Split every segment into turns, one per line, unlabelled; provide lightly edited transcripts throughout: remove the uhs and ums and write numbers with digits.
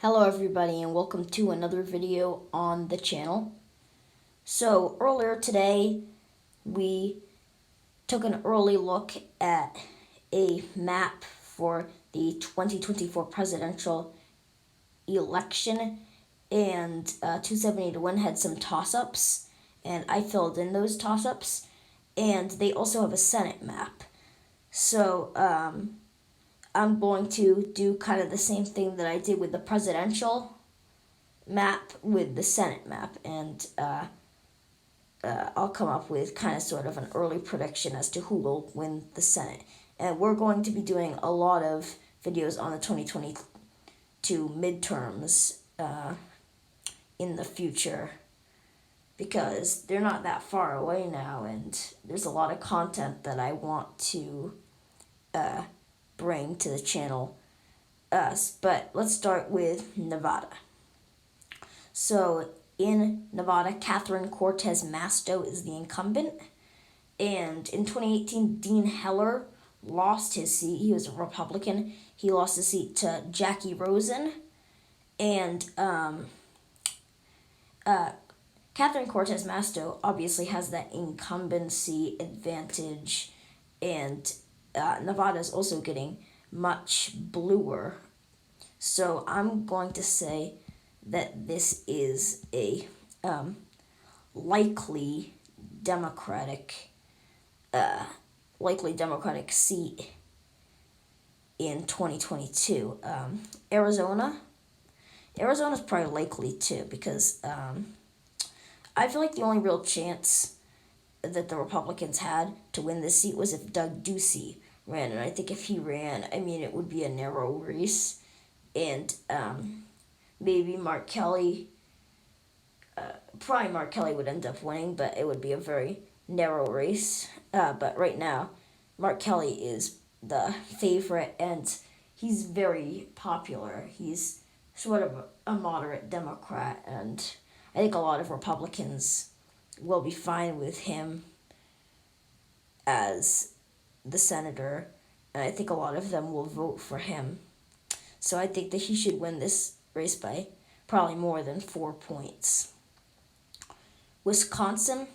Hello everybody and welcome to another video on the channel. So earlier today we took an early look at a map for the 2024 presidential election, and 270 to win had some toss-ups, and I filled in those toss-ups, and they also have a Senate map. So I'm going to do kind of the same thing that I did with the presidential map with the Senate map, and I'll come up with kind of sort of an early prediction as to who will win the Senate. And we're going to be doing a lot of videos on the 2022 midterms in the future because they're not that far away now, and there's a lot of content that I want to bring to the channel. But let's start with Nevada. So in Nevada, Catherine Cortez Masto is the incumbent. And in 2018, Dean Heller lost his seat. He was a Republican. He lost his seat to Jackie Rosen. And Catherine Cortez Masto obviously has that incumbency advantage. And Nevada is also getting much bluer. So I'm going to say that this is a likely Democratic seat in 2022. Arizona's probably likely too, because I feel like the only real chance that the Republicans had to win this seat was if Doug Ducey ran, and I think if he ran, it would be a narrow race, and maybe Mark Kelly. Probably Mark Kelly would end up winning, but it would be a very narrow race. But right now, Mark Kelly is the favorite, and he's very popular. He's sort of a moderate Democrat, and I think a lot of Republicans will be fine with him as the senator, and I think a lot of them will vote for him. So I think that he should win this race by probably more than 4 points. Wisconsin's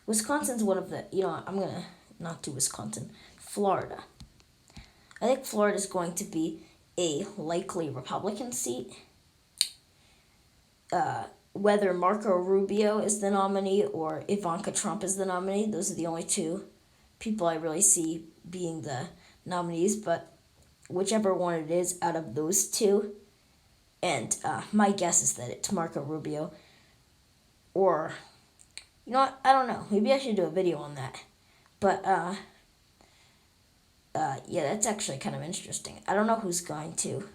one of the, I'm going to not do Wisconsin. Florida. I think Florida is going to be a likely Republican seat. Whether Marco Rubio is the nominee or Ivanka Trump is the nominee, those are the only two people I really see being the nominees, but whichever one it is out of those two, and my guess is that it's Marco Rubio, or, I don't know, maybe I should do a video on that, but, yeah, that's actually kind of interesting. I don't know who's going to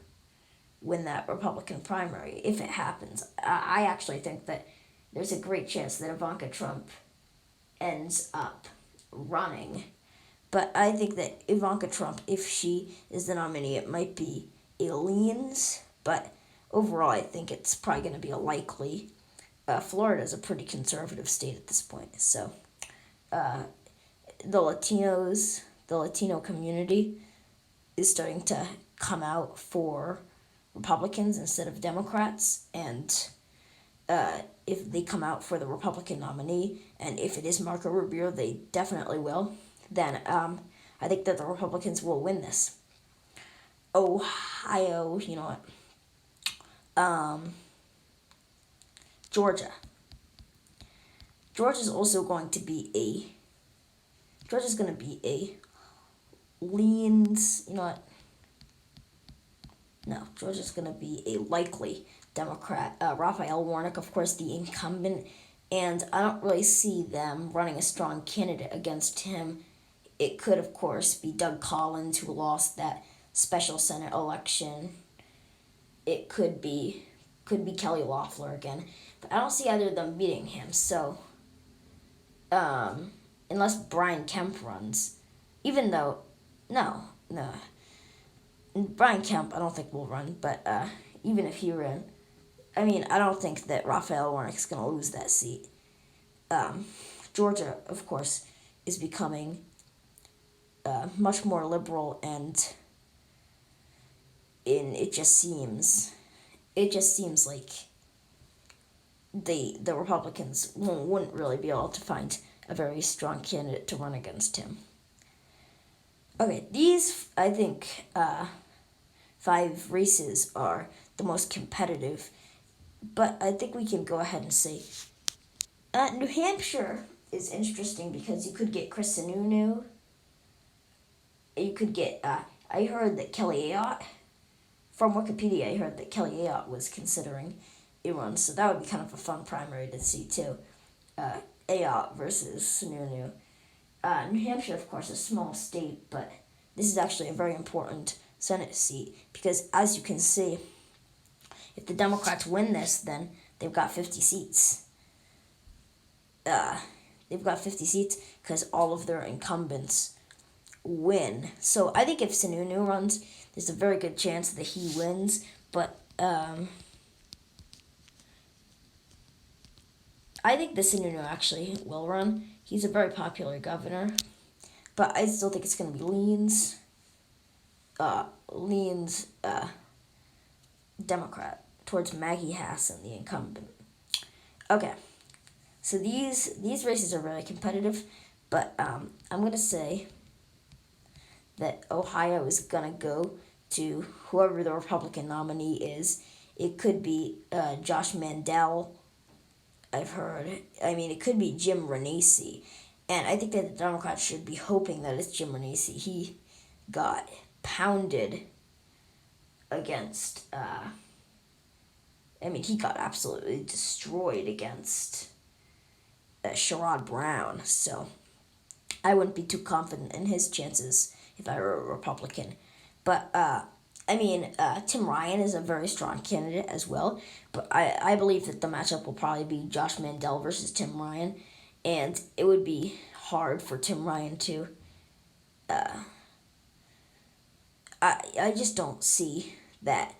win that Republican primary if it happens. I actually think that there's a great chance that Ivanka Trump ends up running, but I think that Ivanka Trump, if she is the nominee, it might be a leans, but overall I think it's probably going to be a likely. Florida is a pretty conservative state at this point, so the Latino community is starting to come out for Republicans instead of Democrats, and if they come out for the Republican nominee, and if it is Marco Rubio, they definitely will, then I think that the Republicans will win this. Ohio, Georgia. Georgia's going to be a leans, No, Georgia's going to be a likely Democrat. Raphael Warnock, of course, the incumbent, and I don't really see them running a strong candidate against him. It could, of course, be Doug Collins, who lost that special Senate election. It could be Kelly Loeffler again, but I don't see either of them beating him. So, unless Brian Kemp runs, even though, no, Brian Kemp I don't think will run, but even if he ran, I don't think that Raphael Warnock is going to lose that seat. Georgia, of course, is becoming much more liberal, and it just seems it just seems like the Republicans wouldn't really be able to find a very strong candidate to run against him. Okay, these, I think, 5 races are the most competitive, but I think we can go ahead and say New Hampshire is interesting because you could get Chris Sununu. You could get, I heard that Kelly Ayotte, from Wikipedia, I heard that Kelly Ayotte was considering a run, so that would be kind of a fun primary to see too. Ayotte versus Sununu. New Hampshire, of course, is a small state, but this is actually a very important Senate seat because, as you can see, if the Democrats win this, then they've got 50 seats. They've got 50 seats because all of their incumbents win. So I think if Sununu runs, there's a very good chance that he wins, but I think the Sununu actually will run. He's a very popular governor, but I still think it's going to be leans Democrat towards Maggie Hassan, the incumbent. Okay, so these races are very competitive, but I'm going to say that Ohio is going to go to whoever the Republican nominee is. It could be Josh Mandel, I've heard. I mean, it could be Jim Renacci. And I think that the Democrats should be hoping that it's Jim Renacci. He got pounded against, he got absolutely destroyed against Sherrod Brown. So I wouldn't be too confident in his chances if I were a Republican. But, Tim Ryan is a very strong candidate as well. But I believe that the matchup will probably be Josh Mandel versus Tim Ryan. And it would be hard for Tim Ryan to... I just don't see that.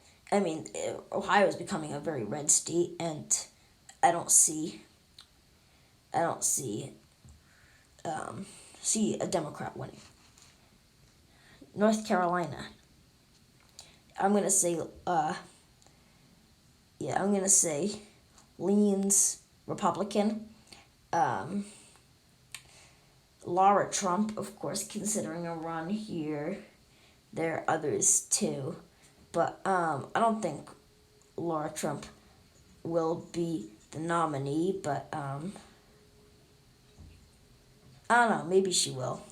Ohio is becoming a very red state, and I don't see a Democrat winning. North Carolina. I'm gonna say leans Republican. Laura Trump, of course, considering a run here. There are others too, but I don't think Laura Trump will be the nominee, but I don't know, maybe she will.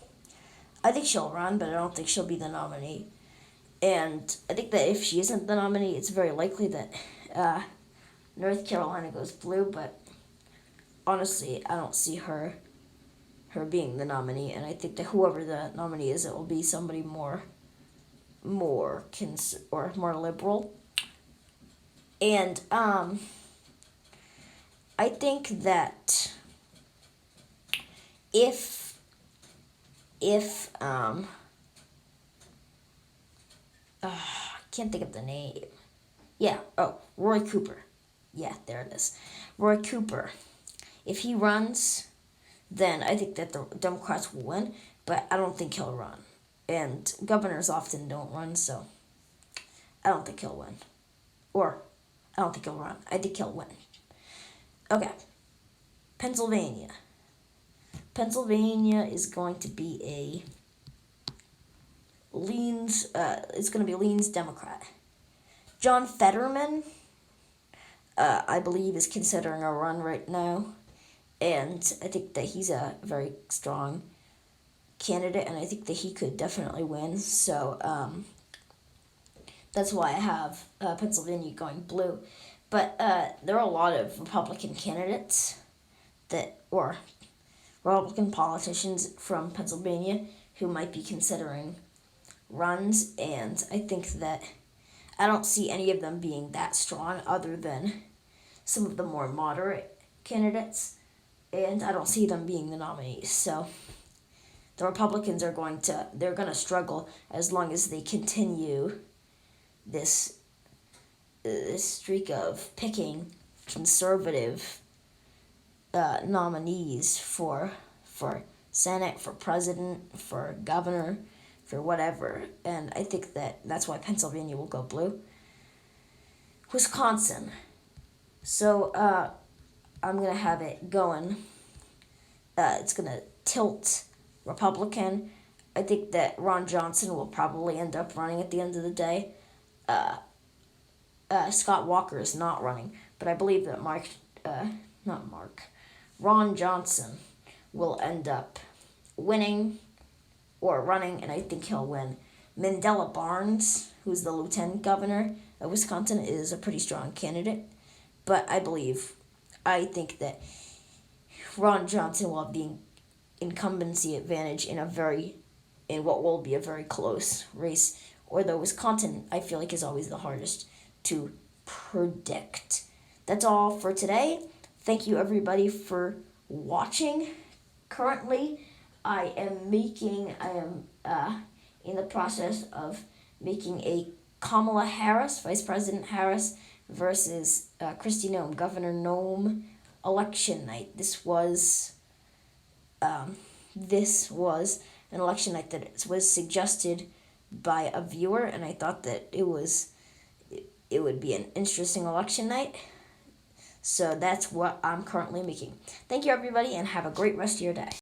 I think she'll run, but I don't think she'll be the nominee. And I think that if she isn't the nominee, it's very likely that North Carolina goes blue, but honestly, I don't see her being the nominee, and I think that whoever the nominee is, it will be somebody more liberal. And I think that if I can't think of the name. Yeah, Roy Cooper. Yeah, there it is. Roy Cooper. If he runs, then I think that the Democrats will win, but I don't think he'll run. And governors often don't run, so I don't think he'll win. Or, I don't think he'll run. I think he'll win. Okay. Pennsylvania. Pennsylvania is going to be it's going to be leans Democrat. John Fetterman, I believe, is considering a run right now. And I think that he's a very strong candidate, and I think that he could definitely win. So that's why I have Pennsylvania going blue. But there are a lot of Republican candidates or Republican politicians from Pennsylvania who might be considering runs, and I think that I don't see any of them being that strong other than some of the more moderate candidates, and I don't see them being the nominees. So the Republicans they're going to struggle as long as they continue this streak of picking conservative nominees for Senate, for president, for governor, for whatever. And I think that's why Pennsylvania will go blue. Wisconsin. So I'm going to have it going. It's going to tilt Republican. I think that Ron Johnson will probably end up running at the end of the day. Scott Walker is not running, but I believe that Ron Johnson will end up winning or running, and I think he'll win. Mandela Barnes, who's the lieutenant governor of Wisconsin, is a pretty strong candidate, but I think that Ron Johnson will have the incumbency advantage in what will be a very close race. Although Wisconsin, I feel like, is always the hardest to predict. That's all for today. Thank you everybody for watching. Currently, I am in the process of making a Kamala Harris, Vice President Harris, versus Kristi Noem, Governor Noem election night. This was an election night that was suggested by a viewer, and I thought that it would be an interesting election night. So that's what I'm currently making. Thank you everybody, and have a great rest of your day.